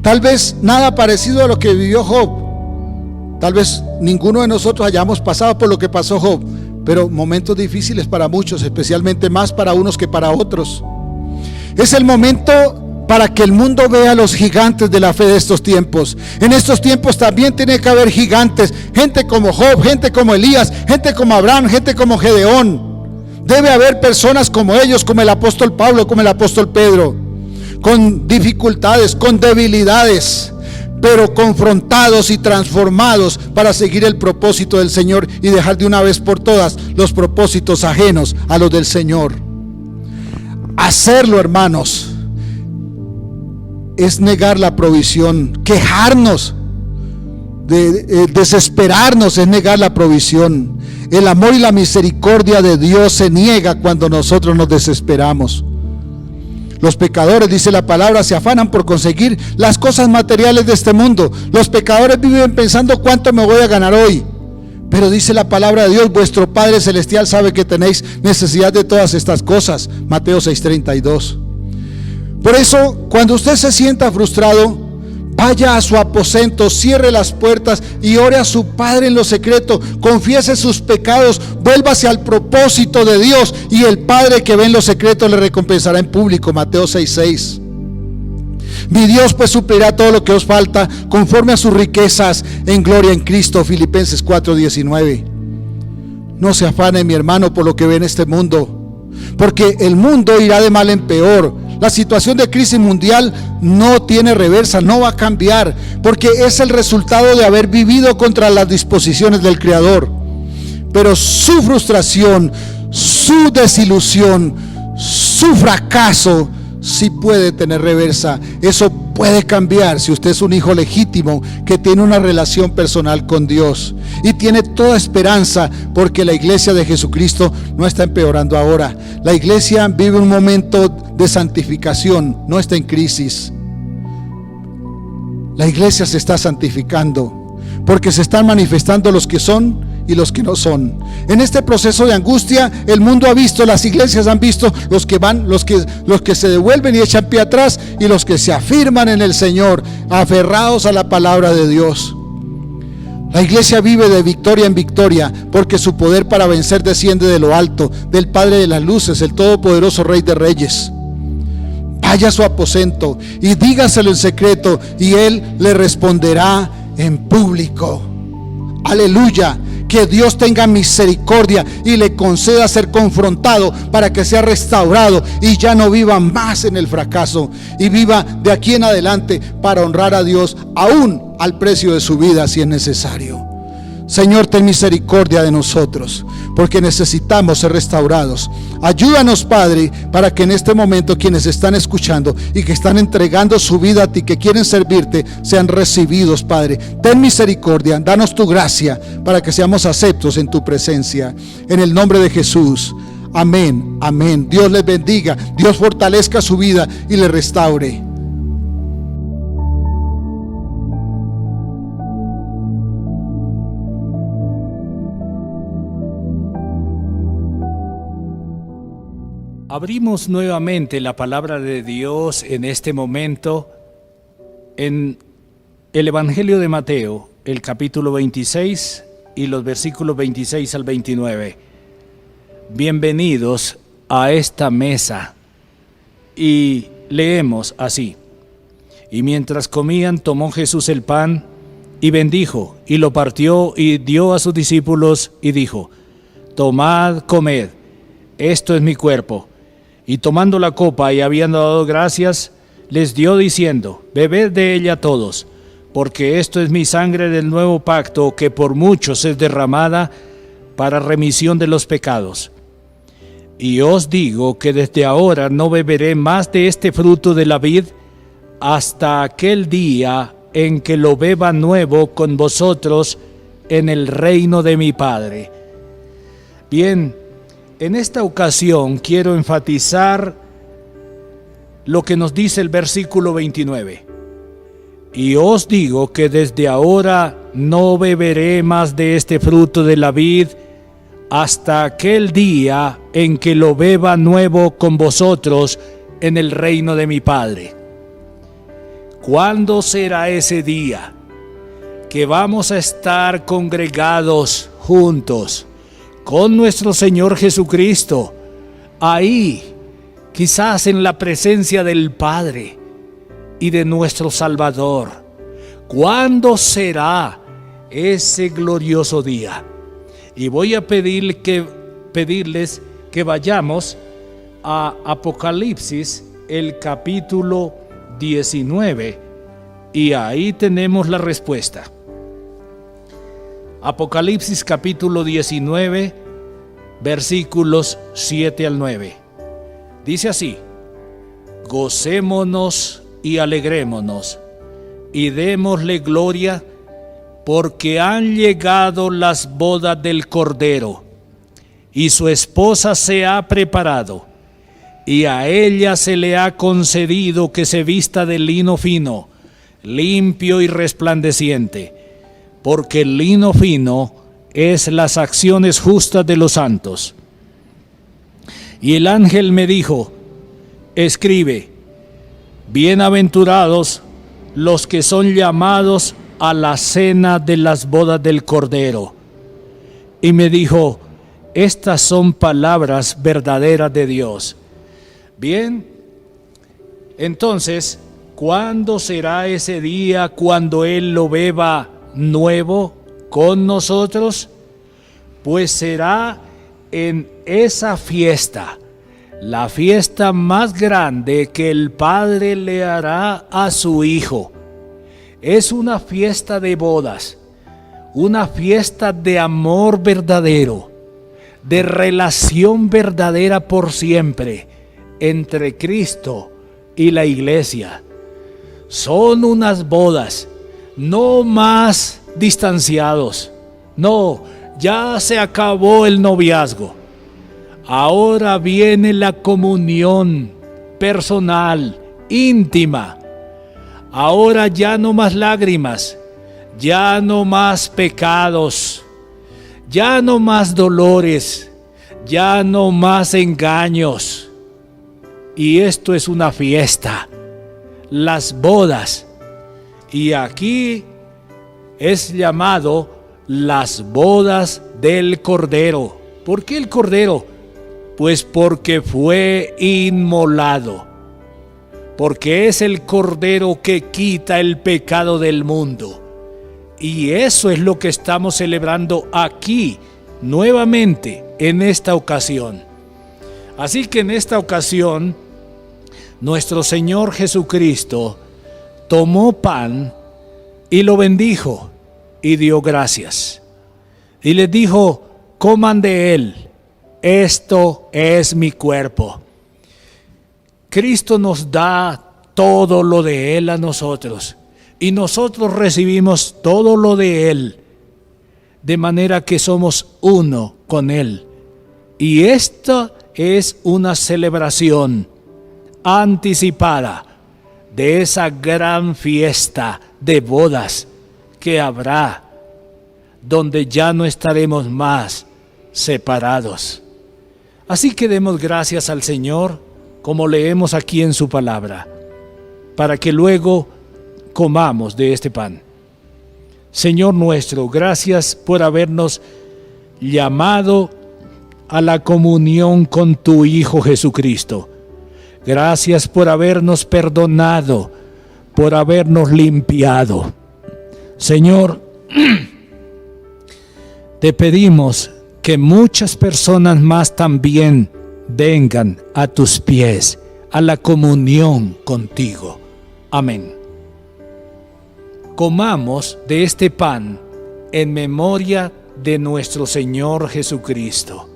Tal vez nada parecido a lo que vivió Job. Tal vez ninguno de nosotros hayamos pasado por lo que pasó Job, pero momentos difíciles para muchos, especialmente más para unos que para otros. Es el momento para que el mundo vea los gigantes de la fe de estos tiempos. En estos tiempos también tiene que haber gigantes, gente como Job, gente como Elías, gente como Abraham, gente como Gedeón. Debe haber personas como ellos, como el apóstol Pablo, como el apóstol Pedro, con dificultades, con debilidades, pero confrontados y transformados para seguir el propósito del Señor y dejar de una vez por todas los propósitos ajenos a los del Señor. Hacerlo, hermanos, es negar la provisión. Quejarnos, desesperarnos es negar la provisión. El amor y la misericordia de Dios se niega cuando nosotros nos desesperamos. Los pecadores, dice la palabra, se afanan por conseguir las cosas materiales de este mundo. Los pecadores viven pensando cuánto me voy a ganar hoy. Pero dice la palabra de Dios: vuestro Padre Celestial sabe que tenéis necesidad de todas estas cosas. Mateo 6:32. Por eso, cuando usted se sienta frustrado, vaya a su aposento, cierre las puertas y ore a su Padre en lo secreto. Confiese sus pecados, vuélvase al propósito de Dios, y el Padre que ve en lo secreto le recompensará en público. Mateo 6:6. Mi Dios pues suplirá todo lo que os falta conforme a sus riquezas en gloria en Cristo. Filipenses 4:19. No se afane, mi hermano, por lo que ve en este mundo, porque el mundo irá de mal en peor. La situación de crisis mundial no tiene reversa, no va a cambiar, porque es el resultado de haber vivido contra las disposiciones del Creador. Pero su frustración, su desilusión, su fracaso sí puede tener reversa. Eso puede cambiar si usted es un hijo legítimo que tiene una relación personal con Dios y tiene toda esperanza, porque la iglesia de Jesucristo no está empeorando ahora. La iglesia vive un momento de santificación, no está en crisis. La iglesia se está santificando, porque se están manifestando los que son y los que no son. En este proceso de angustia, el mundo ha visto, las iglesias han visto los que van, los que se devuelven y echan pie atrás, y los que se afirman en el Señor, aferrados a la palabra de Dios. La iglesia vive de victoria en victoria, porque su poder para vencer desciende de lo alto, del Padre de las luces, el todopoderoso Rey de Reyes. Vaya a su aposento y dígaselo en secreto, y Él le responderá en público. Aleluya. Que Dios tenga misericordia y le conceda ser confrontado para que sea restaurado y ya no viva más en el fracaso, y viva de aquí en adelante para honrar a Dios, aún al precio de su vida si es necesario. Señor, ten misericordia de nosotros, porque necesitamos ser restaurados. Ayúdanos, Padre, para que en este momento quienes están escuchando y que están entregando su vida a ti, que quieren servirte, sean recibidos, Padre. Ten misericordia, danos tu gracia para que seamos aceptos en tu presencia. En el nombre de Jesús, amén, amén. Dios les bendiga, Dios fortalezca su vida y le restaure. Abrimos nuevamente la palabra de Dios en este momento en el Evangelio de Mateo, el capítulo 26 y los versículos 26 al 29. Bienvenidos a esta mesa. Y leemos así: y mientras comían, tomó Jesús el pan y bendijo, y lo partió y dio a sus discípulos y dijo: tomad, comed, esto es mi cuerpo. Y tomando la copa y habiendo dado gracias, les dio diciendo: bebed de ella todos, porque esto es mi sangre del nuevo pacto, que por muchos es derramada para remisión de los pecados. Y os digo que desde ahora no beberé más de este fruto de la vid, hasta aquel día en que lo beba nuevo con vosotros en el reino de mi Padre. Bien, en esta ocasión quiero enfatizar lo que nos dice el versículo 29. Y os digo que desde ahora no beberé más de este fruto de la vid, hasta aquel día en que lo beba nuevo con vosotros en el reino de mi Padre. ¿Cuándo será ese día que vamos a estar congregados juntos con nuestro Señor Jesucristo, ahí, quizás en la presencia del Padre y de nuestro Salvador? ¿Cuándo será ese glorioso día? Y voy a pedirles que vayamos a Apocalipsis, el capítulo 19, y ahí tenemos la respuesta. Apocalipsis capítulo 19, versículos 7 al 9. Dice así: gocémonos y alegrémonos, y démosle gloria, porque han llegado las bodas del Cordero, y su esposa se ha preparado, y a ella se le ha concedido que se vista de lino fino, limpio y resplandeciente, porque el lino fino es las acciones justas de los santos. Y el ángel me dijo: escribe, bienaventurados los que son llamados a la cena de las bodas del Cordero. Y me dijo: estas son palabras verdaderas de Dios. Bien, entonces, ¿cuándo será ese día cuando Él lo beba nuevo con nosotros? Pues será en esa fiesta, la fiesta más grande que el Padre le hará a su Hijo. Es una fiesta de bodas, una fiesta de amor verdadero, de relación verdadera por siempre entre Cristo y la iglesia. Son unas bodas no más distanciados. No, ya se acabó el noviazgo. Ahora viene la comunión personal, íntima. Ahora ya no más lágrimas, ya no más pecados, ya no más dolores, ya no más engaños. Y esto es una fiesta, las bodas. Y aquí es llamado las bodas del Cordero. ¿Por qué el Cordero? Pues porque fue inmolado. Porque es el Cordero que quita el pecado del mundo. Y eso es lo que estamos celebrando aquí, nuevamente, en esta ocasión. Así que en esta ocasión, nuestro Señor Jesucristo tomó pan y lo bendijo y dio gracias. Y les dijo: coman de él, esto es mi cuerpo. Cristo nos da todo lo de él a nosotros y nosotros recibimos todo lo de él, de manera que somos uno con él. Y esta es una celebración anticipada de esa gran fiesta de bodas que habrá, donde ya no estaremos más separados. Así que demos gracias al Señor, como leemos aquí en su palabra, para que luego comamos de este pan. Señor nuestro, gracias por habernos llamado a la comunión con tu Hijo Jesucristo. Gracias por habernos perdonado, por habernos limpiado. Señor, te pedimos que muchas personas más también vengan a tus pies, a la comunión contigo. Amén. Comamos de este pan en memoria de nuestro Señor Jesucristo.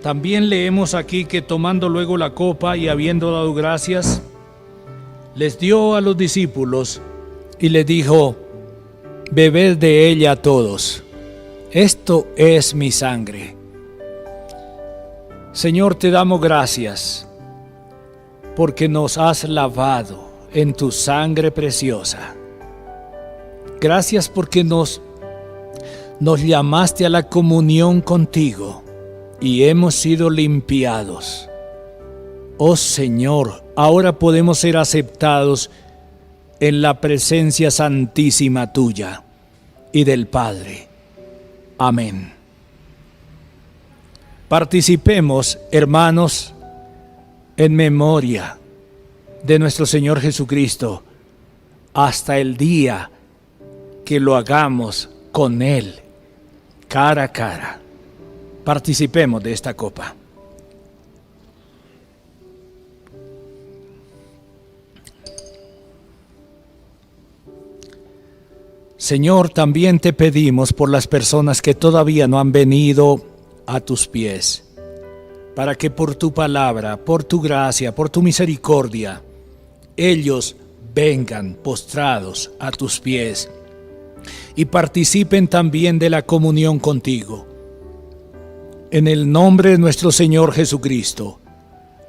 También leemos aquí que tomando luego la copa y habiendo dado gracias, les dio a los discípulos y les dijo: bebed de ella todos, esto es mi sangre. Señor, te damos gracias porque nos has lavado en tu sangre preciosa. Gracias porque nos llamaste a la comunión contigo y hemos sido limpiados. Oh Señor, ahora podemos ser aceptados en la presencia santísima tuya y del Padre. Amén. Participemos, hermanos, en memoria de nuestro Señor Jesucristo hasta el día que lo hagamos con Él, cara a cara. Participemos de esta copa. Señor, también te pedimos por las personas que todavía no han venido a tus pies, para que por tu palabra, por tu gracia, por tu misericordia, ellos vengan postrados a tus pies y participen también de la comunión contigo. En el nombre de nuestro Señor Jesucristo.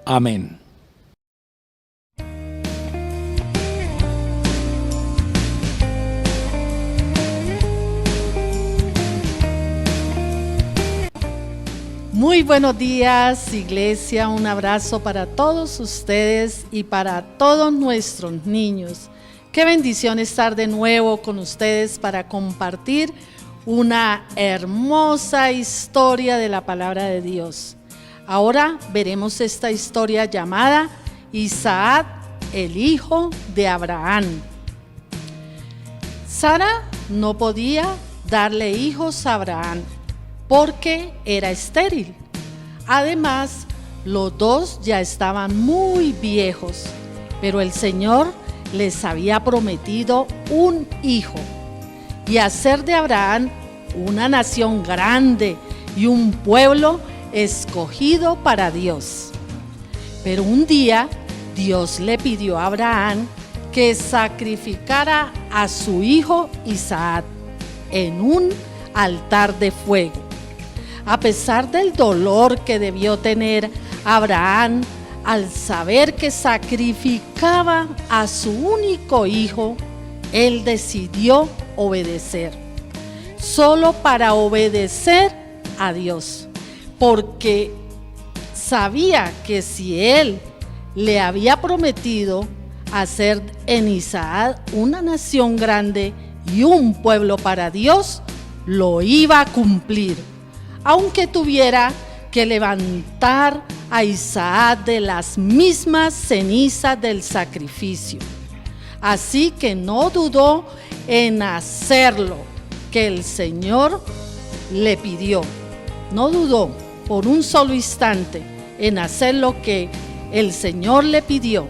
Amén. Muy buenos días, iglesia. Un abrazo para todos ustedes y para todos nuestros niños. Qué bendición estar de nuevo con ustedes para compartir una hermosa historia de la palabra de Dios. Ahora veremos esta historia llamada Isaac, el hijo de Abraham. Sara no podía darle hijos a Abraham porque era estéril. Además, los dos ya estaban muy viejos, pero el Señor les había prometido un hijo y hacer de Abraham una nación grande y un pueblo escogido para Dios. Pero un día Dios le pidió a Abraham que sacrificara a su hijo Isaac en un altar de fuego. A pesar del dolor que debió tener Abraham al saber que sacrificaba a su único hijo, él decidió obedecer, solo para obedecer a Dios, porque sabía que si él le había prometido hacer en Isaac una nación grande y un pueblo para Dios, lo iba a cumplir, aunque tuviera que levantar a Isaac de las mismas cenizas del sacrificio. Así que no dudó en hacerlo que el Señor le pidió. No dudó por un solo instante en hacer lo que el Señor le pidió.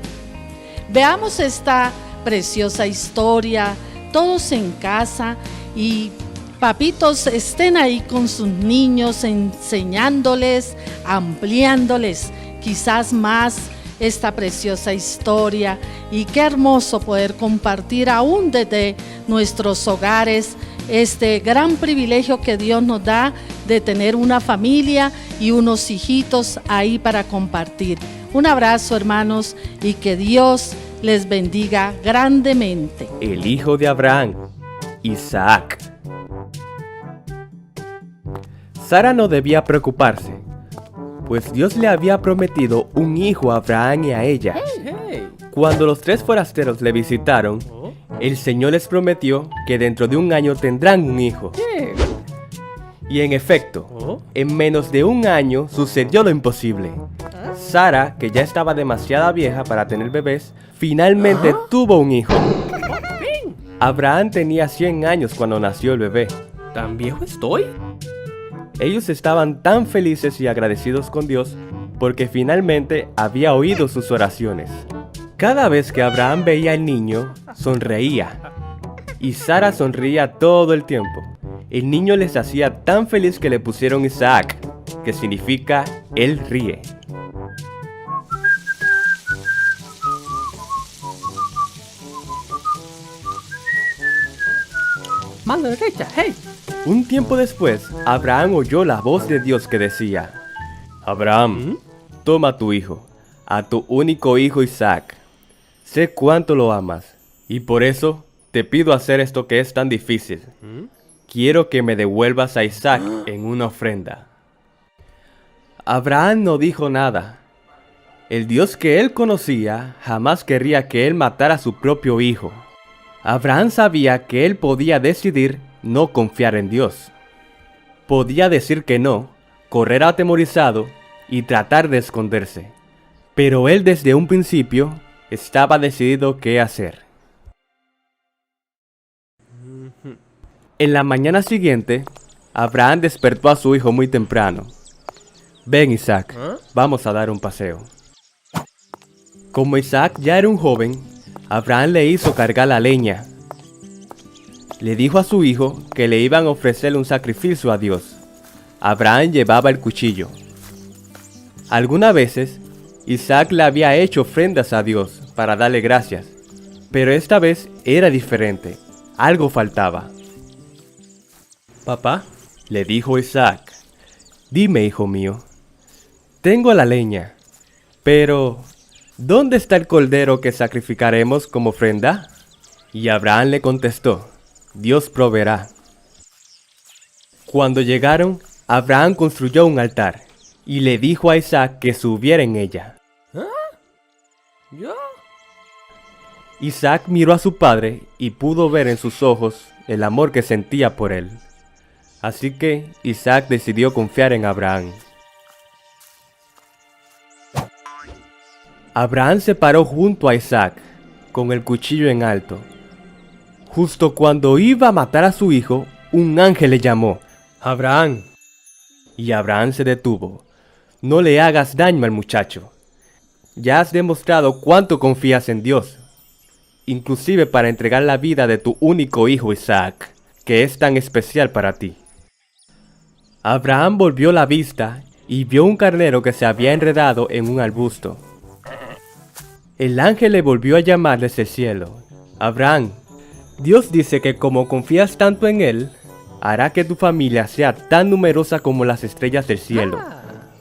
Veamos esta preciosa historia, todos en casa, y papitos estén ahí con sus niños, enseñándoles, ampliándoles quizás más esta preciosa historia. Y qué hermoso poder compartir aún desde nuestros hogares este gran privilegio que Dios nos da de tener una familia y unos hijitos ahí para compartir. Un abrazo, hermanos, y que Dios les bendiga grandemente. El hijo de Abraham, Isaac. Sara no debía preocuparse, pues Dios le había prometido un hijo a Abraham y a ella. Cuando los tres forasteros le visitaron, el Señor les prometió que dentro de un año tendrán un hijo. Y en efecto, en menos de un año sucedió lo imposible. Sara, que ya estaba demasiado vieja para tener bebés, finalmente tuvo un hijo. Abraham tenía 100 años cuando nació el bebé. ¿Tan viejo estoy? Ellos estaban tan felices y agradecidos con Dios porque finalmente había oído sus oraciones. Cada vez que Abraham veía al niño, sonreía. Y Sara sonreía todo el tiempo. El niño les hacía tan feliz que le pusieron Isaac, que significa él ríe. Mano derecha, hey. Un tiempo después, Abraham oyó la voz de Dios que decía: Abraham, toma a tu hijo, a tu único hijo Isaac. Sé cuánto lo amas, y por eso te pido hacer esto que es tan difícil. Quiero que me devuelvas a Isaac en una ofrenda. Abraham no dijo nada. El Dios que él conocía jamás querría que él matara a su propio hijo. Abraham sabía que él podía decidir no confiar en Dios. Podía decir que no, correr atemorizado y tratar de esconderse. Pero él desde un principio estaba decidido qué hacer. En la mañana siguiente, Abraham despertó a su hijo muy temprano. Ven, Isaac, vamos a dar un paseo. Como Isaac ya era un joven, Abraham le hizo cargar la leña. Le dijo a su hijo que le iban a ofrecer un sacrificio a Dios. Abraham llevaba el cuchillo. Algunas veces, Isaac le había hecho ofrendas a Dios para darle gracias, pero esta vez era diferente. Algo faltaba. Papá, le dijo Isaac, dime, hijo mío, tengo la leña, pero ¿dónde está el cordero que sacrificaremos como ofrenda? Y Abraham le contestó, Dios proveerá. Cuando llegaron, Abraham construyó un altar y le dijo a Isaac que subiera en ella. ¿Yo? Isaac miró a su padre y pudo ver en sus ojos el amor que sentía por él. Así que Isaac decidió confiar en Abraham. Abraham se paró junto a Isaac, con el cuchillo en alto. Justo cuando iba a matar a su hijo, un ángel le llamó, Abraham. Y Abraham se detuvo. No le hagas daño al muchacho. Ya has demostrado cuánto confías en Dios, inclusive para entregar la vida de tu único hijo Isaac, que es tan especial para ti. Abraham volvió la vista y vio un carnero que se había enredado en un arbusto. El ángel le volvió a llamar desde el cielo. Abraham, Dios dice que como confías tanto en Él, hará que tu familia sea tan numerosa como las estrellas del cielo.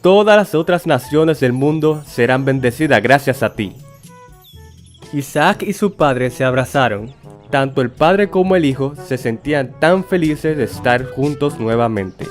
Todas las otras naciones del mundo serán bendecidas gracias a ti. Isaac y su padre se abrazaron. Tanto el padre como el hijo se sentían tan felices de estar juntos nuevamente.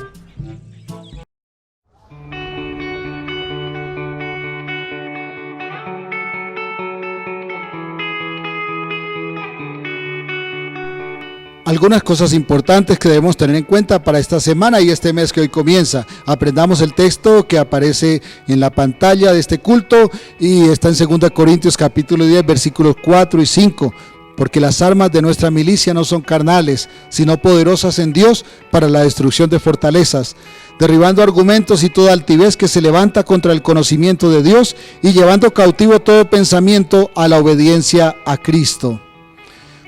Algunas cosas importantes que debemos tener en cuenta para esta semana y este mes que hoy comienza. Aprendamos el texto que aparece en la pantalla de este culto y está en 2 Corintios capítulo 10 versículos 4 y 5. Porque las armas de nuestra milicia no son carnales, sino poderosas en Dios para la destrucción de fortalezas, derribando argumentos y toda altivez que se levanta contra el conocimiento de Dios y llevando cautivo todo pensamiento a la obediencia a Cristo.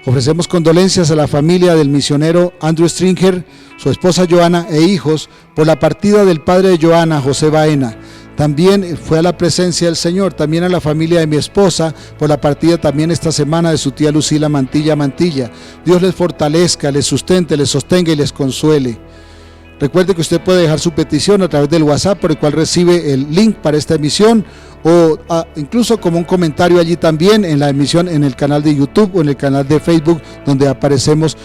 Ofrecemos condolencias a la familia del misionero Andrew Stringer, su esposa Joana e hijos por la partida del padre de Joana, José Baena. También fue a la presencia del Señor, también a la familia de mi esposa por la partida también esta semana de su tía Lucila Mantilla. Dios les fortalezca, les sustente, les sostenga y les consuele. Recuerde que usted puede dejar su petición a través del WhatsApp por el cual recibe el link para esta emisión o incluso como un comentario allí también en la emisión en el canal de YouTube o en el canal de Facebook donde aparecemos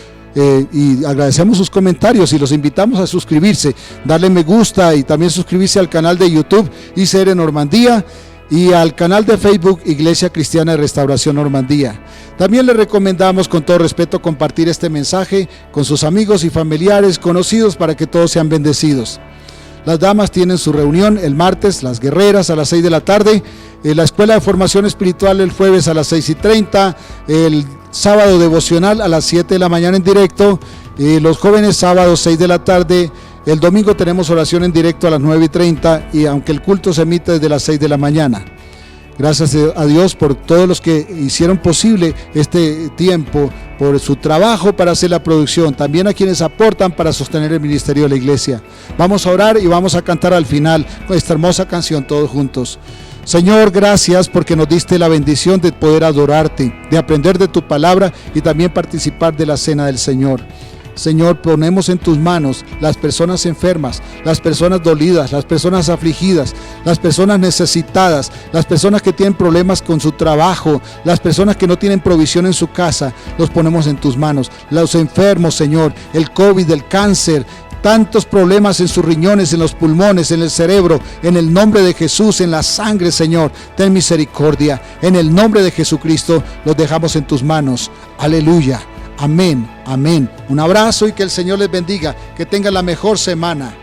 y agradecemos sus comentarios y los invitamos a suscribirse, darle me gusta y también suscribirse al canal de YouTube ICR Normandía y al canal de Facebook Iglesia Cristiana de Restauración Normandía. También le recomendamos con todo respeto compartir este mensaje con sus amigos y familiares conocidos para que todos sean bendecidos. Las damas tienen su reunión el martes, las guerreras a las 6 de la tarde, la escuela de formación espiritual el jueves a las 6:30, el sábado devocional a las 7 de la mañana en directo, los jóvenes sábados 6 de la tarde, el domingo tenemos oración en directo a las 9:30 y aunque el culto se emite desde las 6 de la mañana. Gracias a Dios por todos los que hicieron posible este tiempo, por su trabajo para hacer la producción, también a quienes aportan para sostener el ministerio de la iglesia. Vamos a orar y vamos a cantar al final esta hermosa canción todos juntos. Señor, gracias porque nos diste la bendición de poder adorarte, de aprender de tu palabra y también participar de la cena del Señor. Señor, ponemos en tus manos las personas enfermas, las personas dolidas, las personas afligidas, las personas necesitadas, las personas que tienen problemas con su trabajo, las personas que no tienen provisión en su casa, los ponemos en tus manos. Los enfermos, Señor, el COVID, el cáncer, tantos problemas en sus riñones, en los pulmones, en el cerebro, en el nombre de Jesús, en la sangre, Señor, ten misericordia. En el nombre de Jesucristo los dejamos en tus manos. Aleluya. Amén, amén. Un abrazo y que el Señor les bendiga. Que tengan la mejor semana.